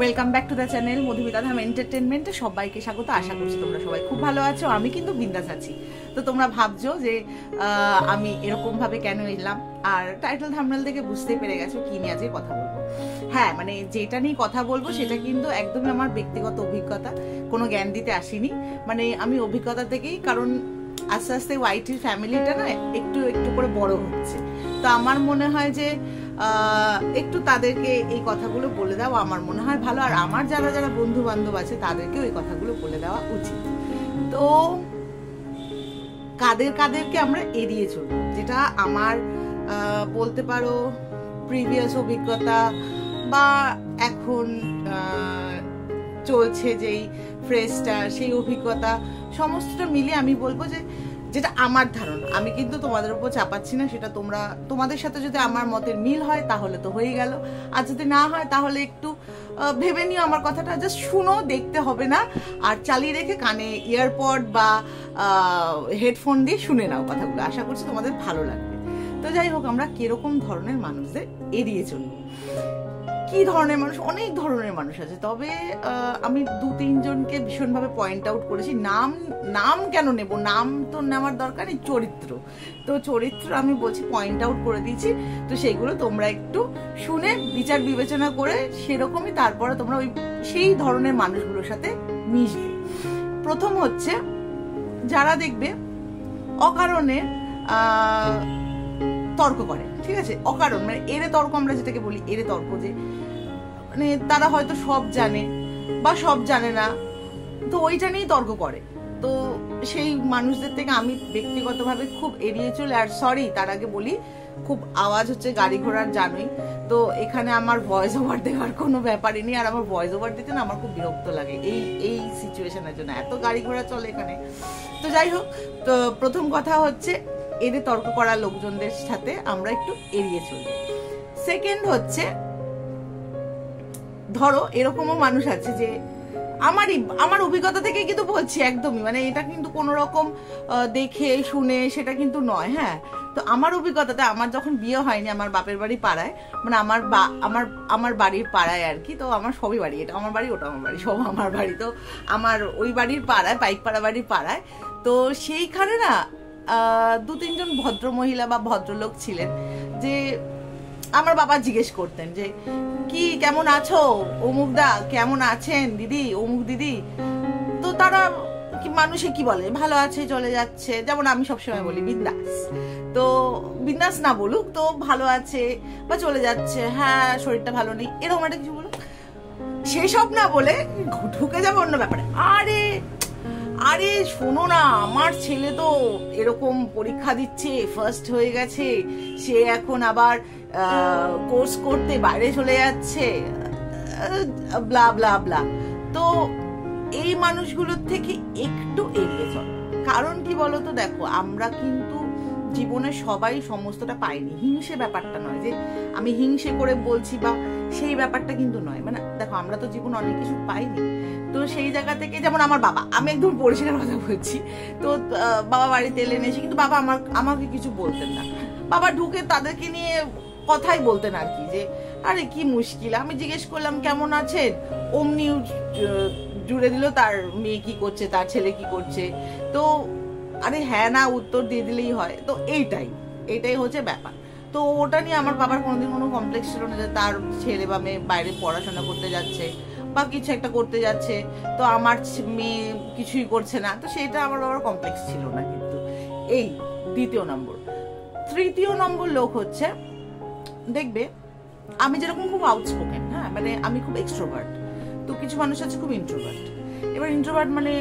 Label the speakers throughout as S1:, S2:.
S1: Welcome back to the channel Madhumita Dham এন্টারটেনমেন্টে সবাইকে স্বাগত। আশা করছি তোমরা সবাই খুব ভালো আছো। আমি কিন্তু বিন্দাস আছি। তো তোমরা ভাবছো যে আমি এরকম ভাবে কেন এলাম, আর টাইটেল থাম্বনেল থেকে বুঝতেই পেরে গেছো কি নিয়ে আজকে কথা বলবো। হ্যাঁ, মানে যেটা নিয়ে কথা বলবো সেটা কিন্তু একদমই আমার ব্যক্তিগত অভিজ্ঞতা, কোনো জ্ঞান দিতে আসিনি। মানে আমি অভিজ্ঞতা থেকেই, কারণ আস্তে আস্তে ওয়াইটির ফ্যামিলিটা না একটু একটু করে বড় হচ্ছে। তো আমার মনে হয় যে একটু তাদেরকে এই কথাগুলো বলে দেওয়া আমার মনে হয় ভালো, আর আমার যারা যারা বন্ধু বান্ধব আছে তাদেরকেও এই কথাগুলো বলে দেওয়া উচিত। তো কাদেরকে আমরা এড়িয়ে চলবো, যেটা আমার বলতে পারো প্রিভিয়াস অভিজ্ঞতা বা এখন চলছে যেই ফ্রেজটা, সেই অভিজ্ঞতা সমস্তটা মিলিয়ে আমি বলবো যে যেটা আমার ধারণা। আমি কিন্তু তোমাদের উপর চাপাচ্ছি না, সেটা তোমাদের সাথে যদি আমার মতের মিল হয় তাহলে তো হয়ে গেল, আর যদি না হয় তাহলে একটু ভেবে নিও আমার কথাটা, জাস্ট শুনো, দেখতে হবে না, আর চালিয়ে রেখে কানে ইয়ারপড বা হেডফোন দিয়ে শুনে নাও কথাগুলো। আশা করছি তোমাদের ভালো লাগবে। তো যাই হোক, আমরা কিরকম ধরনের মানুষদের এড়িয়ে চলবো। কি ধরনের মানুষ? অনেক ধরনের মানুষ আছে, তবে আমি 2-3 জনকে ভীষণভাবে পয়েন্ট আউট করেছি। নাম কেন নেব, নাম তো নেওয়ার দরকার নেই, চরিত্র। তো চরিত্র আমি বলছি পয়েন্ট আউট করে দিয়েছি, তো সেইগুলো তোমরা একটু শুনে বিচার বিবেচনা করে সেরকমই তারপরে তোমরা সেই ধরনের মানুষগুলোর সাথে মিশবে। প্রথম হচ্ছে যারা দেখবে অকারণে তর্ক করে, ঠিক আছে? অকারণ মানে এরে তর্ক, আমরা যেটাকে বলি এরে তর্ক, যে মানে তারা হয়তো সব জানে বা সব জানে না, তো ওইটা নিয়েই তর্ক করে। তো সেই মানুষদের থেকে আমি ব্যক্তিগতভাবে খুব এড়িয়ে চলে। আর সরি, তার আগে বলি, খুব আওয়াজ হচ্ছে গাড়ি ঘোড়ার, জানোই তো। এখানে আমার ভয়েস ওভার দেওয়ার কোনো ব্যাপারই নেই, আর আমার ভয়েস ওভার দিতে না আমার খুব বিরক্ত লাগে এই সিচুয়েশনের জন্য, এত গাড়ি ঘোড়া চলে এখানে। তো যাই হোক, তো প্রথম কথা হচ্ছে এদের তর্ক করা লোকজনদের সাথে আমরা একটু এড়িয়ে চলি। সেকেন্ড হচ্ছে, ধরো এরকমও মানুষ আছে যে আমার অভিজ্ঞতা থেকে কিন্তু বলছি, একদমই মানে এটা কিন্তু কোনো রকম দেখে শুনে সেটা কিন্তু নয়। হ্যাঁ, তো আমার অভিজ্ঞতাতে, আমার যখন বিয়ে হয়নি, আমার বাপের বাড়ি পাড়ায়, মানে আমার বাড়ির পাড়ায় আর কি। তো আমার সবই বাড়ি, এটা আমার বাড়ি, ওটা আমার বাড়ি, সব আমার বাড়ি। তো আমার ওই বাড়ির পাড়ায়, পাইকপাড়া বাড়ির পাড়ায়, তো সেইখানে না 2-3 জন ভদ্র মহিলা বা ভদ্রলোক ছিলেন, যে আমার বাবা জিজ্ঞেস করতেন যে কি কেমন আছো অমুক দা, কেমন আছেন দিদি, অমুক দিদি। তো তারা কি মানুষে কি বলে, ভালো আছে, চলে যাচ্ছে, যেমন আমি সবসময় বলি বিন্দাস। তো বিন্দাস না বলুক, তো ভালো আছে বা চলে যাচ্ছে, হ্যাঁ শরীরটা ভালো নেই, এরকম একটা কিছু বলুক। সেসব না বলে ঢুকে যাবো অন্য ব্যাপারে। আরে শোনো না, আমার ছেলে তো এরকম পরীক্ষা দিচ্ছে, ফার্স্ট হয়ে গেছে, সে এখন আবার কোর্স করতে বাইরে চলে যাচ্ছে, ব্লা ব্লা ব্লা। তো এই মানুষগুলোর থেকে একটু এড়িয়ে চলো। কারণ কি বলতো, দেখো আমরা কিন্তু জীবনে সবাই সমস্তটা পাইনি। হিংসে ব্যাপারটা নয় যে আমি হিংসে করে বলছি, বা সেই ব্যাপারটা কিন্তু নয়। মানে দেখো, আমরা তো জীবন অনেক কিছু পাইনি। তো সেই জায়গা থেকে, যেমন আমার বাবা, আমি একদম পরিষ্কার কথা বলছি, তো বাবা বাড়িতে এলেন, এসে কিন্তু বাবা আমাকে কিছু বলতেন না। বাবা ঢুকে তাদেরকে নিয়ে কথাই বলতেন আর কি, যে আরে কি মুশকিল। আমি জিজ্ঞেস করলাম কেমন আছেন, অমনি জুড়ে দিল তার মেয়ে কি করছে, তার ছেলে কি করছে। তো আরে হ্যাঁ না উত্তর দিয়ে দিলেই হয়। তো এইটাই হচ্ছে ব্যাপার। তো ওটা নিয়ে আমার বাবার কোনোদিন কোনো কমপ্লেক্স ছিল না যে তার ছেলে বা মেয়ে বাইরে পড়াশোনা করতে যাচ্ছে বা কিছু একটা করতে যাচ্ছে, তো আমার মেয়ে কিছুই করছে না। তো সেটা আমার বাবার কমপ্লেক্স ছিল না। কিন্তু এই দ্বিতীয় নম্বর। তৃতীয় নম্বর লোক হচ্ছে, দেখবে আমি যেরকম খুব আউটস্পোকেন, হ্যাঁ মানে আমি খুব এক্সট্রোভার্ট, তো কিছু মানুষ আছে খুব ইন্ট্রোভার্ট। এবার ইন্ট্রোভার্ট মানে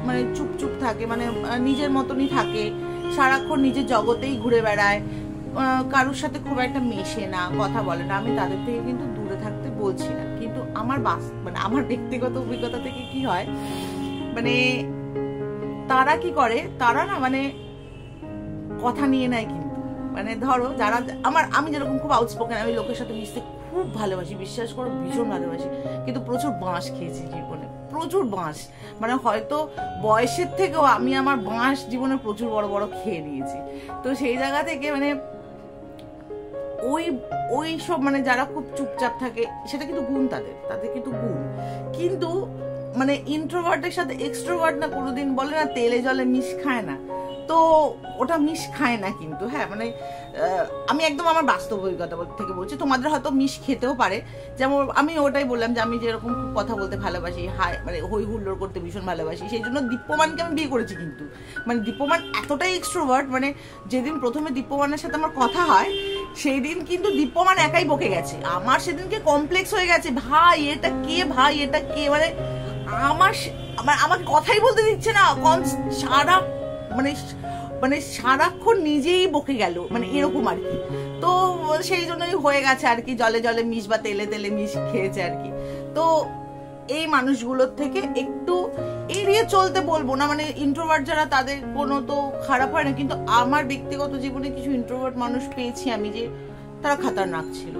S1: মানে চুপ থাকে, মানে নিজের মতনই থাকে, সারাক্ষণ নিজের জগতেই ঘুরে বেড়ায়, কারোর সাথে খুব একটা মেশে না, কথা বলে না। আমি তাদের থেকে কিন্তু দূরে থাকতে বলছি না, কিন্তু আমার ব্যক্তিগত অভিজ্ঞতা থেকে কি হয়, মানে তারা কি করে, তারা না মানে কথা নিয়ে নেয়। কিন্তু মানে ধরো আমি যেরকম খুব আউটস্পোকেন, আমি লোকের সাথে মিশতে খুব ভালোবাসি, বিশ্বাস করো ভীষণ ভালোবাসি, কিন্তু প্রচুর বাঁশ খেয়েছি জীবনে, প্রচুর বাঁশ। মানে হয়তো বয়সের থেকেও আমি আমার বাঁশ জীবনে প্রচুর বড় বড় খেয়ে নিয়েছি। তো সেই জায়গা থেকে মানে ওই ওই সব মানে যারা খুব চুপচাপ থাকে সেটা কিন্তু গুণ, তাদের কিন্তু গুণ। কিন্তু মানে ইন্ট্রোভার্টের সাথে এক্সট্রোভার্ট না কোনোদিন বলে না তেলে জলে মিশ খায় না, তো ওটা মিশ খায় না কিন্তু। হ্যাঁ মানে আমি একদম আমার বাস্তব অভিজ্ঞতা থেকে বলছি, তোমাদের হয়তো মিশ খেতেও পারে। যেমন আমি ওটাই বললাম যে আমি যেরকম খুব কথা বলতে ভালোবাসি, মানে হই হুল্লোড় করতে ভীষণ ভালোবাসি, সেই জন্য দীপ্যমানকে আমি বিয়ে করেছি। কিন্তু মানে দীপ্যমান এতটাই এক্সট্রোভার্ট, মানে যেদিন প্রথমে দীপ্যমানের সাথে আমার কথা হয় সেই দিন কিন্তু দীপ্যমান একাই বকে গেছে। আমার সেদিনকে কমপ্লেক্স হয়ে গেছে, ভাই এটা কে, ভাই এটা কে, মানে আমাকে কথাই বলতে দিচ্ছে না, সারা মানে সারাক্ষণ নিজেই বকে গেল, মানে এরকম আর কি। তো সেই জন্যই হয়ে গেছে আর কি, জলে জলে মিশ বা তেলে তেলে মিশ খেয়েছে আর কি। তো এই মানুষগুলোর থেকে একটু এড়িয়ে চলতে বলবো না, মানে ইন্ট্রোভার্ট যারা তাদের কোনো তো খারাপ হয় না, কিন্তু আমার ব্যক্তিগত জীবনে কিছু ইন্ট্রোভার্ট মানুষ পেয়েছি আমি, যে তারা খাতারনাক ছিল,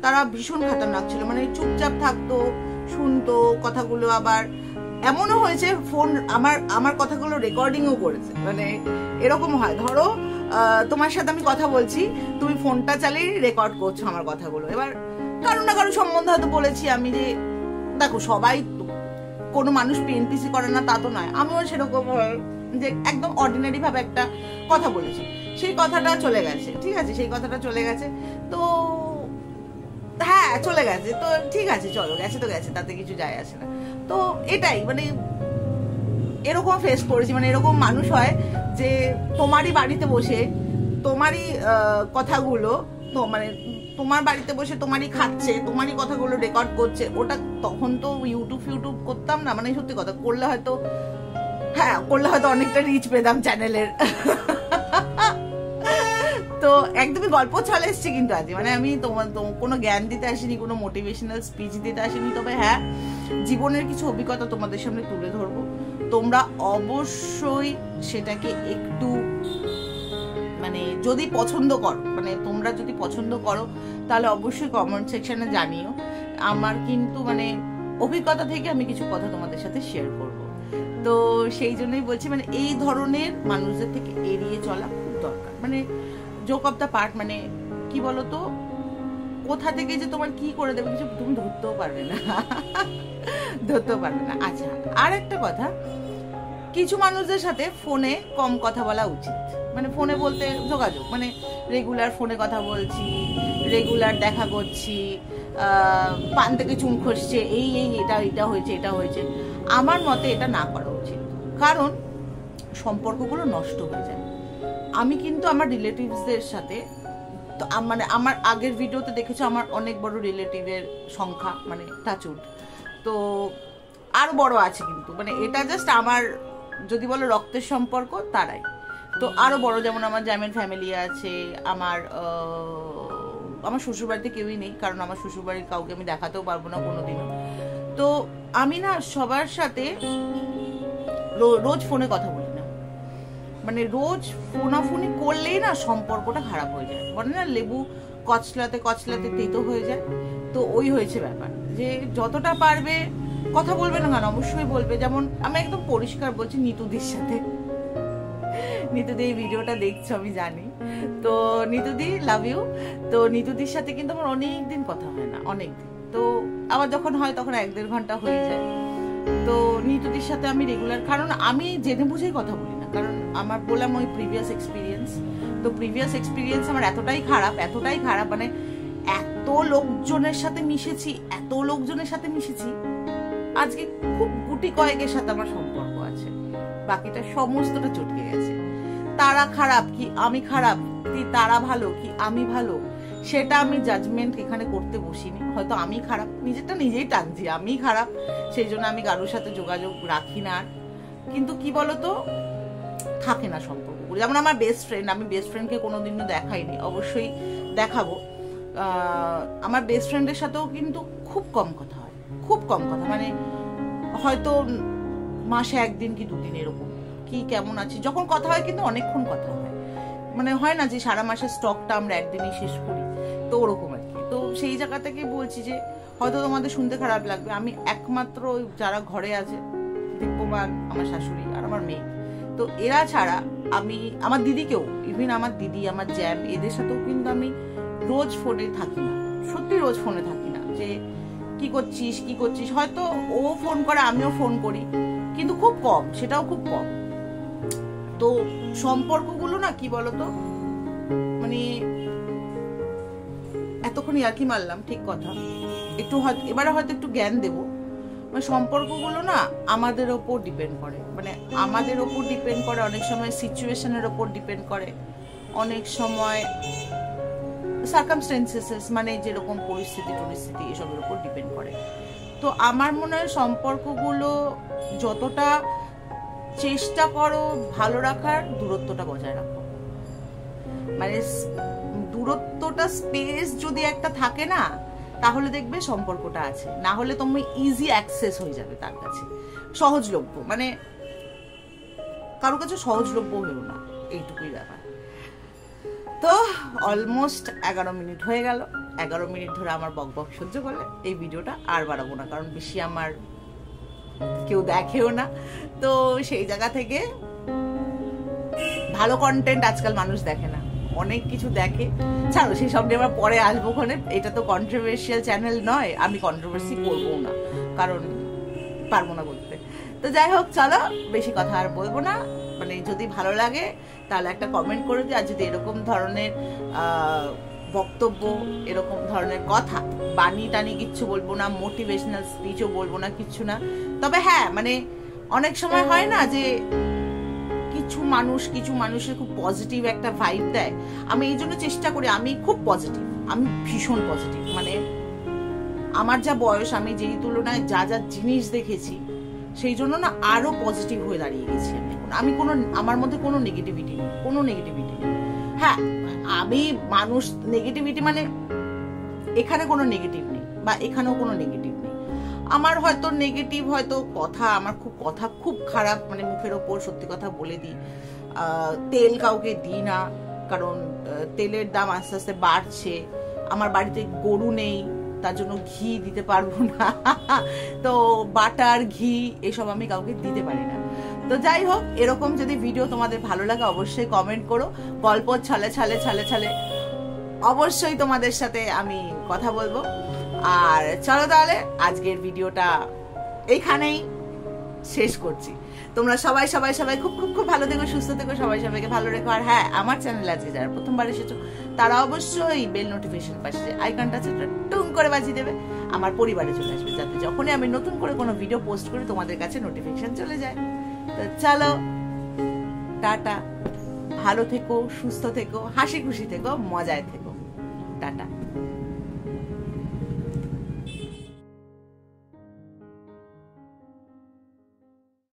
S1: তারা ভীষণ খাতারনাক ছিল। মানে চুপচাপ থাকতো, শুনতো কথাগুলো, আবার এমনও হয়েছে ফোন আমার কথাগুলো রেকর্ডিংও করেছে। মানে এরকম হয়, ধরো তোমার সাথে আমি কথা বলছি, তুমি ফোনটা চালিয়ে রেকর্ড করছো আমার কথাগুলো। এবার কারো না কারো সম্বন্ধে হয়তো বলেছি আমি যে দেখো সবাই কোনো মানুষ পিএনপিসি করে না তা তো নয়, আমিও সেরকম যে একদম অর্ডিনারি ভাবে একটা কথা বলেছি, সেই কথাটা চলে গেছে, ঠিক আছে, সেই কথাটা চলে গেছে, তো হ্যাঁ চলে গেছে, তো ঠিক আছে চলো, গেছে তো গেছে, তাতে কিছু যায় আসে না। তো এটাই মানে এরকম ফেস করেছি, মানে এরকম মানুষ হয় যে তোমারই বাড়িতে বসে তোমারই কথাগুলো, তো মানে তোমার বাড়িতে বসে তোমারই খাচ্ছে, তোমারই কথাগুলো রেকর্ড করছে। ওটা তখন তো ইউটিউব করতাম না, মানে সত্যি কথা করলে হয়তো অনেকটা রিচ পেতাম চ্যানেলের। তো একদমই গল্প চলে এসছে কিন্তু আজ, মানে আমি তোমার কোনো জ্ঞান দিতে আসিনি, কোনো মোটিভেশনাল স্পিচ দিতে আসিনি, তবে হ্যাঁ জীবনের কিছু অভিজ্ঞতা তোমাদের সামনে তুলে ধরবো। তোমরা অবশ্যই সেটাকে একটু মানে যদি পছন্দ করো, মানে তোমরা যদি পছন্দ করো তাহলে অবশ্যই কমেন্ট সেকশনে জানিও। আমার কিন্তু মানে অভিজ্ঞতা থেকে আমি কিছু কথা তোমাদের সাথে শেয়ার করব। তো সেই জন্যই বলছি মানে এই ধরনের মানুষদের থেকে এড়িয়ে চলা খুব দরকার। মানে জোক অফ দ্য পার্ট, মানে কি বলতো, কোথা থেকে যে তোমার কি করে দেবে কিছু তুমি ধরতেও পারবে না। আচ্ছা, আর একটা কথা, কিছু মানুষদের সাথে ফোনে কম কথা বলা উচিত। মানে ফোনে বলতে যোগাযোগ, মানে রেগুলার ফোনে কথা বলছি, রেগুলার দেখা করছি, পান থেকে চুন খসছে, এটা হয়েছে, আমার মতে এটা না করা উচিত, কারণ সম্পর্কগুলো নষ্ট হয়ে যায়। আমি কিন্তু আমার রিলেটিভসদের সাথে, তো মানে আমার আগের ভিডিওতে দেখেছো আমার অনেক বড় রিলেটিভের সংখ্যা, মানে টাচুড, তো আরো বড় আছে কিন্তু, মানে এটা জাস্ট আমার যদি বলো রক্তের সম্পর্ক তারাই, তো আরো বড়, যেমন আমার জামের ফ্যামিলি আছে, আমার শ্বশুরবাড়িতে কেউই নেই, কারণ আমার শ্বশুরবাড়ির কাউকে আমি দেখাতেও পারবো না কোনোদিনও। তো আমি না সবার সাথে রোজ ফোনে কথা বলি না, মানে রোজ ফোনাফোনি করলেই না সম্পর্কটা খারাপ হয়ে যায়, বলে না লেবু কচলাতে কচলাতে তেতো হয়ে যায়, তো ওই হয়েছে ব্যাপার, যে যতটা পারবে কথা বলবে না কেন, অবশ্যই বলবে। যেমন আমি একদম পরিষ্কার বলছি, নিতুদির সাথে, নিতুদি এই ভিডিওটা দেখছো আমি জানি, তো নিতুদি লাভ ইউ। তো নিতুদির সাথে কিন্তু আমার অনেকদিন কথা হয় না, অনেকদিন, তো আবার যখন হয় তখন 1-1.5 ঘন্টা হয়ে যায়। তো নিতুদির সাথে আমি রেগুলার, কারণ আমি জেনে বুঝেই কথা বলি না, কারণ আমার বললাম ওই প্রিভিয়াস এক্সপিরিয়েন্স, তো প্রিভিয়াস এক্সপিরিয়েন্স আমার এতটাই খারাপ, মানে এত লোকজনের সাথে মিশেছি, আজকে খুব গুটি কয়েকের সাথে আমার সম্পর্ক আছে, বাকিটা সমস্তটা চটকে গেছে। তারা খারাপ কি আমি খারাপ, কি তারা ভালো কি আমি ভালো, সেটা আমি জাজমেন্ট এখানে করতে বসিনি। হয়তো আমি খারাপ, নিজেরটা নিজেই টানছি, আমি খারাপ, সেই জন্য আমি কারোর সাথে যোগাযোগ রাখি না। কিন্তু কি বলতো, থাকে না সম্পর্কগুলো। যেমন আমার বেস্ট ফ্রেন্ড, আমি বেস্ট ফ্রেন্ডকে কোনোদিনও দেখাইনি, অবশ্যই দেখাবো। আমার বেস্ট ফ্রেন্ডের সাথেও কিন্তু খুব কম কথা হয়, মানে হয়তো মাসে 1 দিন কি 2 দিন এরকম, কি কেমন আছে যখন কথা হয়, কিন্তু অনেকক্ষণ কথা হয়, মানে হয় না যে সারা মাসের স্টকটা আমরা একদিনই শেষ করি, তো ওরকম আর কি। তো সেই জায়গা থেকে বলছি যে হয়তো তোমাদের শুনতে খারাপ লাগবে, আমি একমাত্র যারা ঘরে আছে, দীপ্যমান, আমার শাশুড়ি আর আমার মেয়ে, তো এরা ছাড়া আমি আমার দিদিকেও, ইভেন আমার দিদি, আমার জ্যাম, এদের সাথেও কিন্তু আমি রোজ ফোনে থাকি না, সত্যি রোজ ফোনে থাকি না, যে কি করছিস, হয়তো ও ফোন করে আমিও ফোন করি, কিন্তু খুব কম, সেটাও খুব কম। তো সম্পর্কগুলো না কি বলতো, মানে এতক্ষণ ইয়ার্কি মারলাম ঠিক কথা, একটু হয়তো এবারে হয়তো একটু জ্ঞান দেবো। মানে সম্পর্কগুলো না আমাদের ওপর ডিপেন্ড করে, মানে আমাদের ওপর ডিপেন্ড করে, অনেক সময় সিচুয়েশনের ওপর ডিপেন্ড করে, অনেক সময় সার্কামস্টেন্সেস মানে যেরকম পরিস্থিতি এসবের উপর ডিপেন্ড করে। তো আমার মনে হয় সম্পর্কগুলো যতটা চেষ্টা করো ভালো রাখার, দূরত্বটা বজায় রাখো। মানে দূরত্বটা, স্পেস যদি একটা থাকে না, তাহলে দেখবে সম্পর্কটা আছে, না হলে তুমি ইজি অ্যাক্সেস হয়ে যাবে তার কাছে, সহজলভ্য, মানে কারো কাছে সহজলভ্য হয়েও না, এইটুকুই ব্যাপার। তো অলমোস্ট 11 মিনিট হয়ে গেল। 11 মিনিট ধরে আমার বকবক সহ্য করলে এই ভিডিওটা আর বাড়াবো না, কারণ বেশি আমার কেউ দেখেও না। তো সেই জায়গা থেকে ভালো কন্টেন্ট আজকাল মানুষ দেখে না, অনেক কিছু দেখে, ছাড়ো সেই সব নিয়ে আমরা পরে আসবো। ওখানে এটা তো কন্ট্রোভার্সিয়াল চ্যানেল নয়, আমি কন্ট্রোভার্সি করবো না, কারণ পারবো না করতে। তো যাই হোক, চলো বেশি কথা আর বলবো না। মানে যদি ভালো লাগে তাহলে একটা কমেন্ট করে দিই, আর যদি এরকম ধরনের বক্তব্য, এরকম ধরনের কথা, বাণী টানি কিচ্ছু বলবো না, মোটিভেশনাল স্পিচও বলবো না, কিচ্ছু না। তবে হ্যাঁ, মানে অনেক সময় হয় না যে কিছু মানুষের খুব পজিটিভ একটা ভাইব দেয়, আমি এই জন্য চেষ্টা করি, আমি খুব পজিটিভ, আমি ভীষণ পজিটিভ। মানে আমার যা বয়স, আমি যেই তুলনায় যা জিনিস দেখেছি, সেই জন্য না আরো পজিটিভ হয়ে দাঁড়িয়ে গেছি আমি। আমার মধ্যে কোনো নেগেটিভিটি নেই। হ্যাঁ, আমি মানুষ নেগেটিভিটি মানে এখানে কোনো নেগেটিভ নেই, বা এখানেও কোনো নেগেটিভ নেই। আমার হয়তো নেগেটিভ, হয়তো আমার কথা খুব খারাপ, মানে মুখের ওপর সত্যি কথা বলে দিই। তেল কাউকে দিই না, কারণ তেলের দাম আস্তে আস্তে বাড়ছে। আমার বাড়িতে গরু নেই, তার জন্য ঘি দিতে পারবো না। তো বাটার, ঘি এসব আমি কাউকে দিতে পারি না। তো যাই হোক, এরকম যদি ভিডিও তোমাদের ভালো লাগে অবশ্যই কমেন্ট করো। গল্প ছালে অবশ্যই তোমাদের সাথে আমি কথা বলবো। আর চলো তাহলে আজকের ভিডিওটা এইখানেই শেষ করছি। তোমরা সবাই খুব খুব খুব ভালো থেকো, সুস্থ থেকো, সবাইকে ভালো রেখো। আর হ্যাঁ, আমার চ্যানেলে আজকে যারা প্রথমবার এসেছো তারা অবশ্যই বেল নোটিফিকেশন পাশে আইকনটা আছে টুং করে বাজিয়ে দেবে, আমার পরিবারে চলে আসবে, যাতে যখনই আমি নতুন করে কোনো ভিডিও পোস্ট করি তোমাদের কাছে নোটিফিকেশন চলে যায়। তো চলো, টাটা, ভালো থেকো, সুস্থ থেকো, হাসি খুশি থেকো, মজায় থেকো, টাটা।